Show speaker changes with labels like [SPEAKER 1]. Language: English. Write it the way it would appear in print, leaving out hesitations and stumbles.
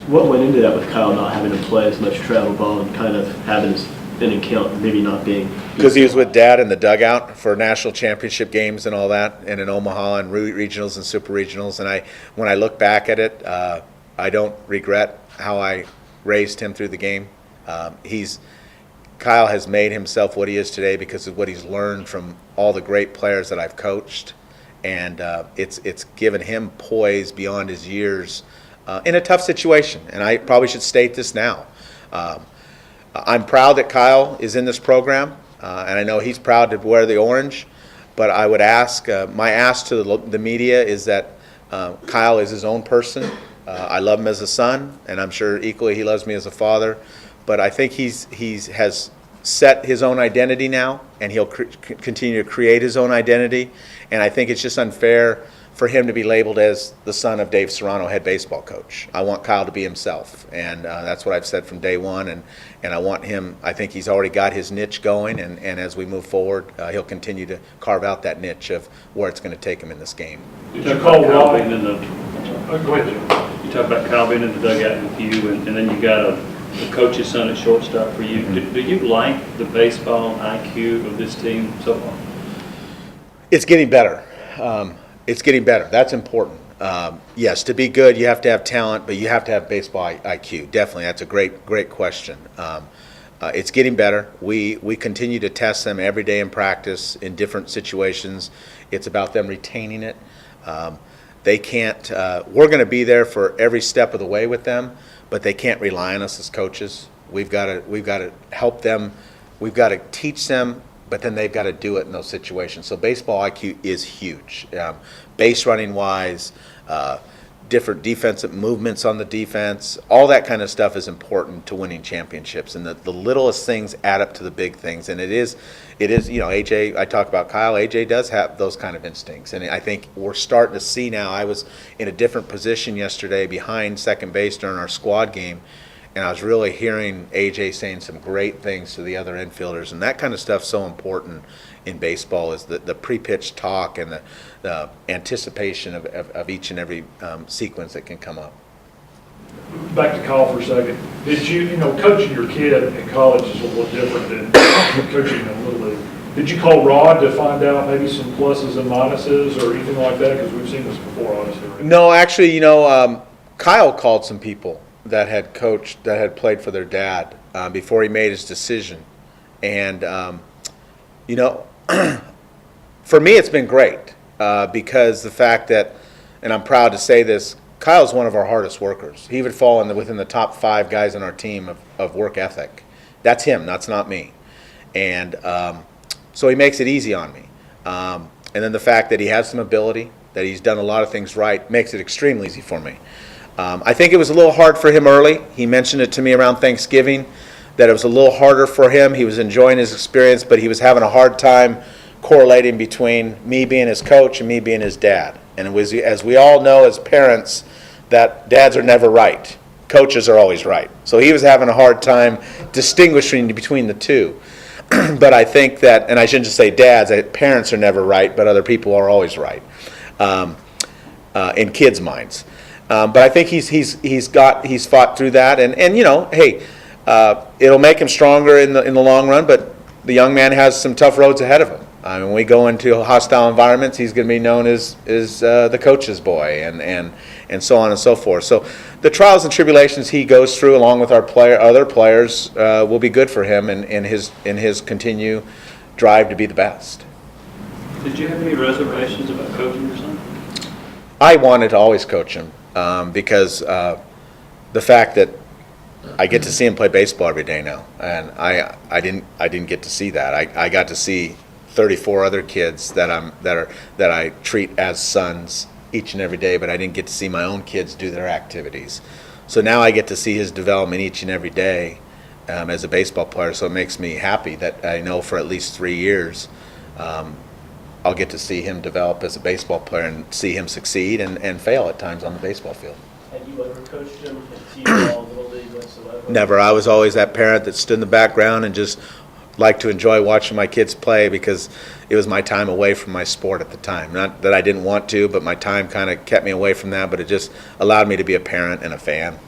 [SPEAKER 1] What went into that with Kyle not having to play as much travel ball and kind of having an account maybe not being?
[SPEAKER 2] Because he was with Dad in the dugout for national championship games and all that, and in Omaha and regionals and super regionals. And when I look back at it, I don't regret how I raised him through the game. Kyle has made himself what he is today because of what he's learned from all the great players that I've coached, and it's given him poise beyond his years in a tough situation. And I probably should state this now. I'm proud that Kyle is in this program, and I know he's proud to wear the orange, but I would ask, my ask to the media is that Kyle is his own person. I love him as a son, and I'm sure equally he loves me as a father, but I think he has set his own identity now, and he'll continue to create his own identity, and I think it's just unfair for him to be labeled as the son of Dave Serrano, head baseball coach. I want Kyle to be himself, and that's what I've said from day one, and I want him, I think he's already got his niche going, and as we move forward, he'll continue to carve out that niche of where it's going to take him in this game.
[SPEAKER 3] You talk about Kyle being in the, go ahead, Jim. You talk about Kyle being in the dugout with you, and then you got a coach's son at shortstop for you. Do you like the baseball IQ of this team so far?
[SPEAKER 2] It's getting better. It's getting better. That's important. Yes, to be good, you have to have talent, but you have to have baseball IQ. Definitely, that's a great question. It's getting better. We continue to test them every day in practice in different situations. It's about them retaining it. They can't. We're going to be there for every step of the way with them, but they can't rely on us as coaches. We've got to help them. We've got to teach them, but then they've got to do it in those situations. So baseball IQ is huge. Base running wise, different defensive movements on the defense, all that kind of stuff is important to winning championships. And the littlest things add up to the big things. And it is, AJ, I talk about Kyle, AJ does have those kind of instincts. And I think we're starting to see now. I was in a different position yesterday behind second base during our squad game, and I was really hearing AJ saying some great things to the other infielders, and that kind of stuff's so important in baseball, is the pre-pitch talk and the anticipation of each and every sequence that can come up.
[SPEAKER 4] Back to Kyle for a second. Did you coaching your kid in college is a little different than coaching in Little League. Did you call Rod to find out maybe some pluses and minuses or anything like that? Because we've seen this before, honestly. Right?
[SPEAKER 2] No, actually, Kyle called some people that had coached, that had played for their dad before he made his decision. And, for me it's been great because the fact that, and I'm proud to say this, Kyle's one of our hardest workers. He would fall within the top 5 guys on our team of work ethic. That's him, that's not me. And so he makes it easy on me. And then the fact that he has some ability, that he's done a lot of things right, makes it extremely easy for me. I think it was a little hard for him early. He mentioned it to me around Thanksgiving, that it was a little harder for him. He was enjoying his experience, but he was having a hard time correlating between me being his coach and me being his dad. And it was, as we all know as parents, that dads are never right. Coaches are always right. So he was having a hard time distinguishing between the two. But I think that, and I shouldn't just say dads, parents are never right, but other people are always right in kids' minds. But I think he's fought through that, and hey, it'll make him stronger in the long run. But the young man has some tough roads ahead of him. When we go into hostile environments, he's going to be known as the coach's boy, and so on and so forth. So the trials and tribulations he goes through, along with our other players, will be good for him in his continued drive to be the best.
[SPEAKER 3] Did you have any reservations about coaching your son?
[SPEAKER 2] I wanted to always coach him. Because the fact that I get to see him play baseball every day now, and I didn't get to see that. I got to see 34 other kids that I treat as sons each and every day, but I didn't get to see my own kids do their activities. So now I get to see his development each and every day as a baseball player. So it makes me happy that I know for at least 3 years I'll get to see him develop as a baseball player and see him succeed and fail at times on the baseball field.
[SPEAKER 1] Had you ever coached him at T-ball, Little League whatsoever?
[SPEAKER 2] Never. I was always that parent that stood in the background and just liked to enjoy watching my kids play because it was my time away from my sport at the time. Not that I didn't want to, but my time kind of kept me away from that, but it just allowed me to be a parent and a fan.